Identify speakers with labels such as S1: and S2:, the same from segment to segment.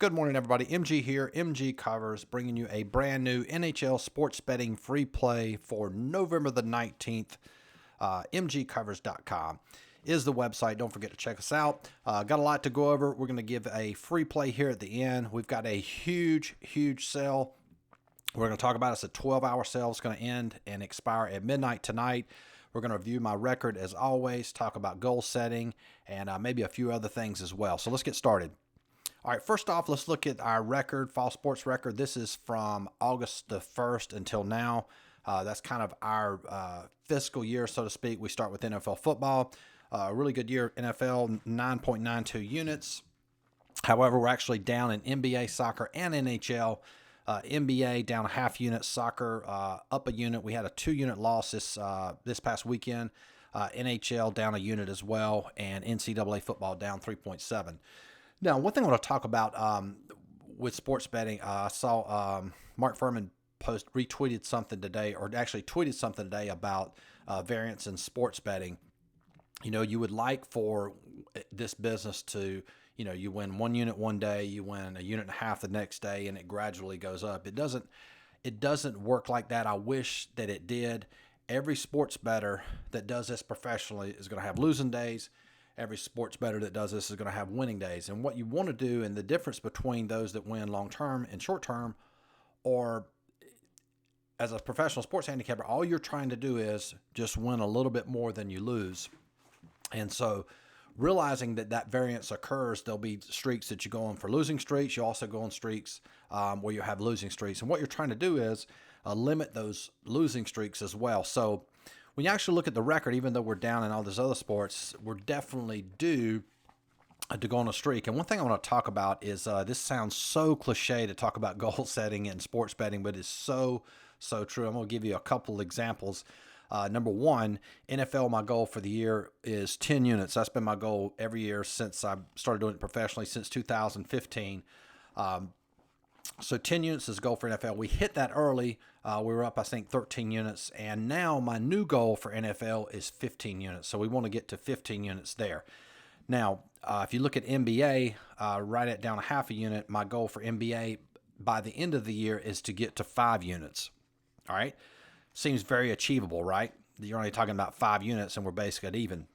S1: Good morning, everybody. MG here, MGCovers, bringing you a brand new NHL sports betting free play for November the 19th. MGCovers.com is the website. Don't forget to check us out. Got a lot to go over. We're going to give a free play here at the end. We've got a huge sale. We're going to talk about it. It's a 12-hour sale. It's going to end and expire at midnight tonight. We're going to review my record as always, talk about goal setting, and maybe a few other things as well. So let's get started. All right, first off, let's look at our record, fall sports record. This is from August the 1st until now. That's kind of our fiscal year, so to speak. We start with NFL football. A really good year, NFL, 9.92 units. However, we're actually down in NBA, soccer, and NHL. NBA down a half unit, soccer up a unit. We had a 2-unit loss this past weekend. NHL down a unit as well, and NCAA football down 3.7. Now, one thing I want to talk about with sports betting, I saw Mark Furman retweeted something today, or actually tweeted something today about variance in sports betting. You know, you would like for this business to, you know, you win 1 unit one day, you win 1.5 units the next day, and it gradually goes up. It doesn't work like that. I wish that it did. Every sports bettor that does this professionally is going to have losing days. Every sports bettor that does this is going to have winning days. And what you want to do, and the difference between those that win long-term and short-term, or as a professional sports handicapper, all you're trying to do is just win a little bit more than you lose. And so realizing that variance occurs, there'll be streaks that you go on for losing streaks. You also go on streaks where you have losing streaks. And what you're trying to do is limit those losing streaks as well. So when you actually look at the record, even though we're down in all these other sports, we're definitely due to go on a streak. And one thing I want to talk about is this sounds so cliche to talk about goal setting and sports betting, but it's so true. I'm going to give you a couple examples. Number one, NFL, my goal for the year is 10 units. That's been my goal every year since I started doing it professionally, since 2015. So 10 units is goal for NFL. We hit that early. We were up, I think, 13 units. And now my new goal for NFL is 15 units. So we want to get to 15 units there. Now, if you look at NBA, write it down a half a unit. My goal for NBA by the end of the year is to get to 5 units. All right. Seems very achievable, right? You're only talking about 5 units and we're basically at even.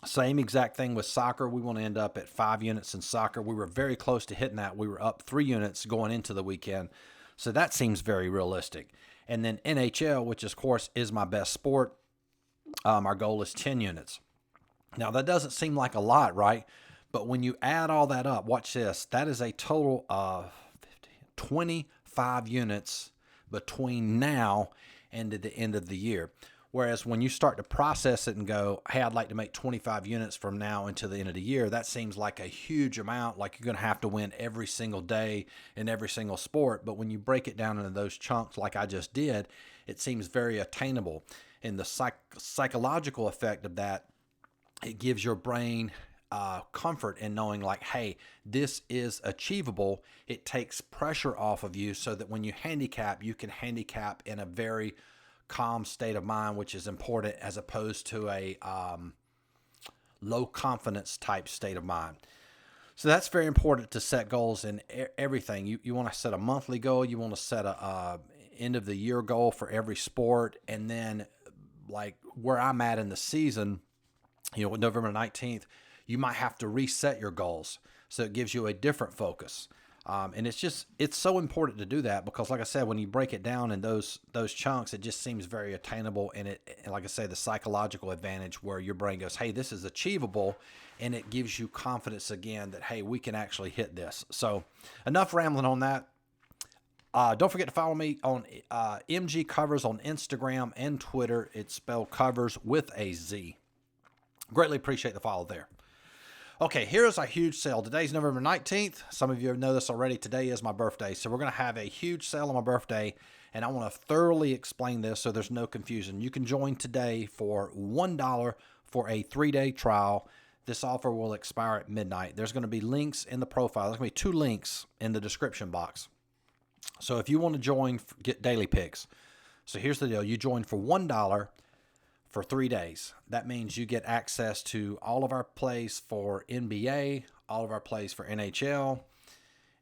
S1: Same exact thing with soccer. We want to end up at 5 units in soccer. We were very close to hitting that. We were up 3 units going into the weekend. So that seems very realistic. And then NHL, which of course is my best sport, our goal is 10 units. Now that doesn't seem like a lot, right? But when you add all that up, watch this. That is a total of 25 units between now and at the end of the year. Whereas when you start to process it and go, hey, I'd like to make 25 units from now until the end of the year, that seems like a huge amount, like you're going to have to win every single day in every single sport. But when you break it down into those chunks like I just did, it seems very attainable. And the psychological effect of that, it gives your brain comfort in knowing like, hey, this is achievable. It takes pressure off of you so that when you handicap, you can handicap in a very calm state of mind, which is important as opposed to a low confidence type state of mind. So that's very important to set goals in everything. You want to set a monthly goal. You want to set a end of the year goal for every sport. And then like where I'm at in the season, you know, with November 19th, you might have to reset your goals. So it gives you a different focus. And it's so important to do that because, like I said, when you break it down in those chunks, it just seems very attainable. And like I say, the psychological advantage where your brain goes, hey, this is achievable. And it gives you confidence again that, hey, we can actually hit this. So enough rambling on that. Don't forget to follow me on MGCovers on Instagram and Twitter. It's spelled covers with a Z. Greatly appreciate the follow there. Okay, here's a huge sale. Today's November 19th. Some of you know this already. Today is my birthday. So we're going to have a huge sale on my birthday, and I want to thoroughly explain this so there's no confusion. You can join today for $1 for a 3-day trial. This offer will expire at midnight. There's going to be links in the profile. There's going to be 2 links in the description box. So if you want to join, get daily picks. So here's the deal. You join for $1 for 3 days. That means you get access to all of our plays for NBA, all of our plays for NHL,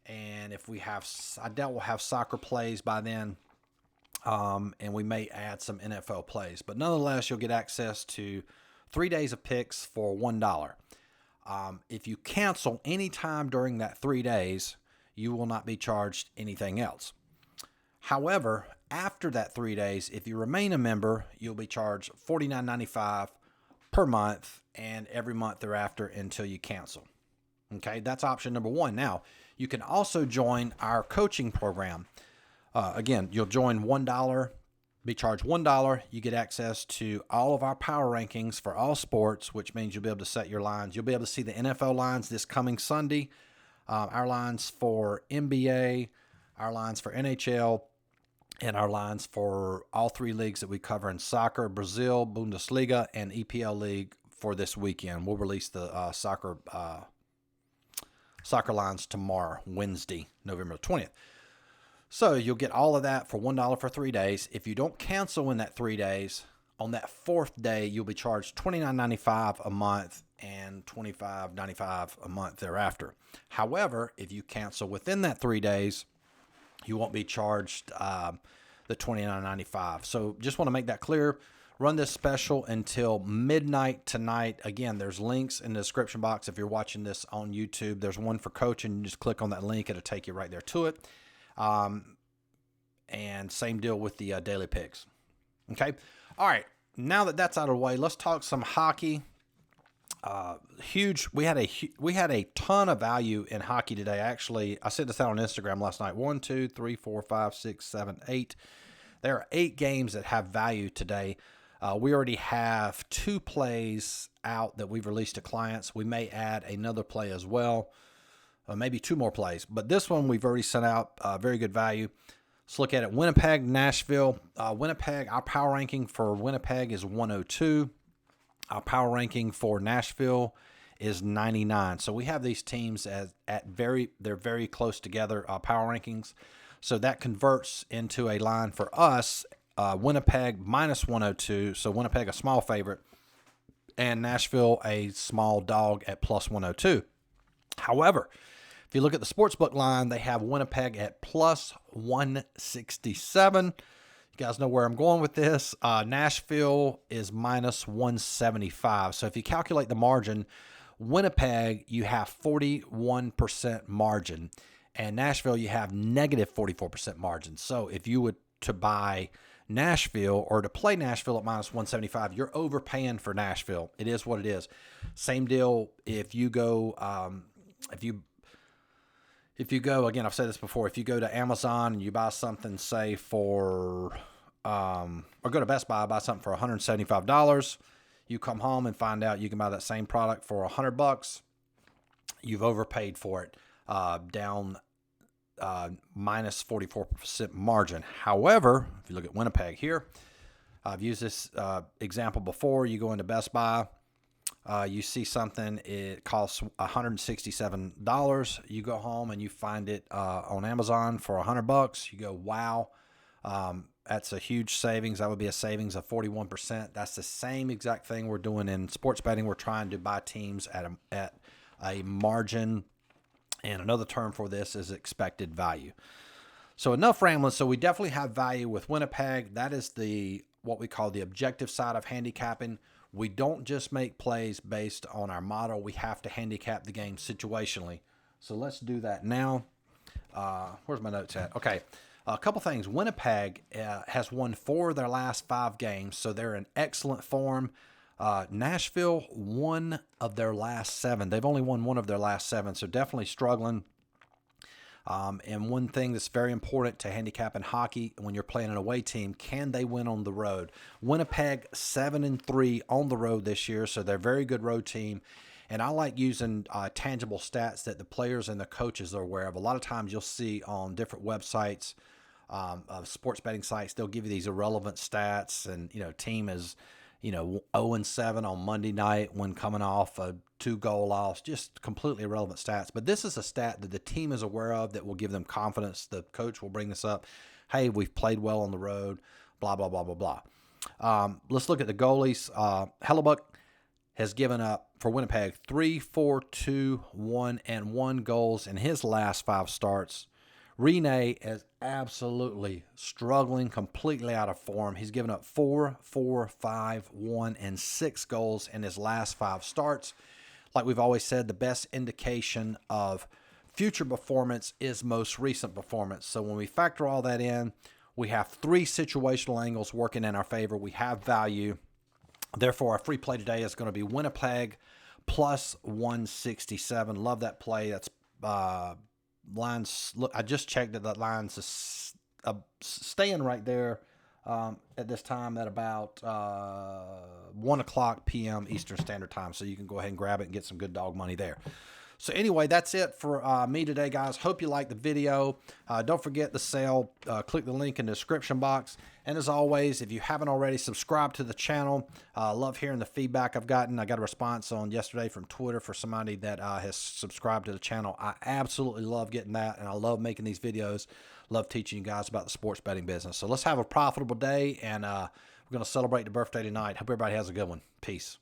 S1: And if we have, I doubt we'll have soccer plays by then. And we may add some NFL plays. But nonetheless, you'll get access to 3 days of picks for $1. If you cancel any time during that 3 days, you will not be charged anything else. However, after that 3 days, if you remain a member, you'll be charged $49.95 per month and every month thereafter until you cancel. Okay, that's option number one. Now, you can also join our coaching program. Again, you'll join $1, be charged $1. You get access to all of our power rankings for all sports, which means you'll be able to set your lines. You'll be able to see the NFL lines this coming Sunday, our lines for NBA, our lines for NHL, and our lines for all 3 leagues that we cover in soccer, Brazil, Bundesliga, and EPL League for this weekend. We'll release the soccer lines tomorrow, Wednesday, November 20th. So you'll get all of that for $1 for 3 days. If you don't cancel in that 3 days, on that 4th day, you'll be charged $29.95 a month and $25.95 a month thereafter. However, if you cancel within that 3 days, you won't be charged the $29.95. So just want to make that clear. Run this special until midnight tonight. Again, there's links in the description box. If you're watching this on YouTube, there's one for coaching. You just click on that link. It'll take you right there to it. And same deal with the daily picks. Okay. All right. Now that that's out of the way, let's talk some hockey. We had a ton of value in hockey today. Actually, I sent this out on Instagram last night. 1, 2, 3, 4, 5, 6, 7, 8. There are 8 games that have value today. We already have 2 plays out that we've released to clients. We may add another play as well, maybe 2 more plays. But this one we've already sent out, very good value. Let's look at it. Winnipeg, Nashville. Winnipeg, our power ranking for Winnipeg is 102. Our power ranking for Nashville is 99. So we have these teams they're very close together, power rankings. So that converts into a line for us, Winnipeg minus 102. So Winnipeg, a small favorite, and Nashville, a small dog at plus 102. However, if you look at the sportsbook line, they have Winnipeg at plus 167. You guys know where I'm going with this. Nashville is minus 175. So if you calculate the margin, Winnipeg, you have 41% margin. And Nashville, you have negative 44% margin. So if you would to buy Nashville or to play Nashville at minus 175, you're overpaying for Nashville. It is what it is. Same deal if you go, if you go, again, I've said this before, if you go to Amazon and you buy something, say for, or go to Best Buy, buy something for $175, you come home and find out you can buy that same product for $100, you've overpaid for it, down minus 44% margin. However, if you look at Winnipeg here, I've used this example before. You go into Best Buy, you see something, it costs $167. You go home and you find it on Amazon for $100. You go, wow, that's a huge savings. That would be a savings of 41%. That's the same exact thing we're doing in sports betting. We're trying to buy teams at a margin, and another term for this is expected value. So enough rambling. So we definitely have value with Winnipeg. That is what we call the objective side of handicapping. We don't just make plays based on our model. We have to handicap the game situationally. So let's do that now. Where's my notes at? Okay, a couple things. Winnipeg has won 4 of their last 5 games, so they're in excellent form. Nashville, 1 of their last 7. They've only won 1 of their last 7, so definitely struggling. And one thing that's very important to handicap in hockey when you're playing an away team, can they win on the road? Winnipeg 7-3 on the road this year, so they're a very good road team. And I like using tangible stats that the players and the coaches are aware of. A lot of times you'll see on different websites, of sports betting sites, they'll give you these irrelevant stats, and team is 0-7 on Monday night when coming off a 2-goal loss, just completely irrelevant stats. But this is a stat that the team is aware of that will give them confidence. The coach will bring this up. Hey, we've played well on the road, blah, blah, blah, blah, blah. Let's look at the goalies. Hellebuck, has given up for Winnipeg 3, 4, 2, 1, and 1 goals in his last 5 starts. Rene is absolutely struggling, completely out of form. He's given up 4, 4, 5, 1, and 6 goals in his last 5 starts. Like we've always said, the best indication of future performance is most recent performance. So when we factor all that in, we have 3 situational angles working in our favor. We have value. Therefore, our free play today is going to be Winnipeg plus 167. Love that play. That's lines. Look, I just checked it. That line's staying right there at this time at about 1 o'clock p.m. Eastern Standard Time. So you can go ahead and grab it and get some good dog money there. So anyway, that's it for me today, guys. Hope you liked the video. Don't forget the sale. Click the link in the description box. And as always, if you haven't already, subscribe to the channel. Love hearing the feedback I've gotten. I got a response on yesterday from Twitter for somebody that has subscribed to the channel. I absolutely love getting that, and I love making these videos. Love teaching you guys about the sports betting business. So let's have a profitable day, and we're going to celebrate the birthday tonight. Hope everybody has a good one. Peace.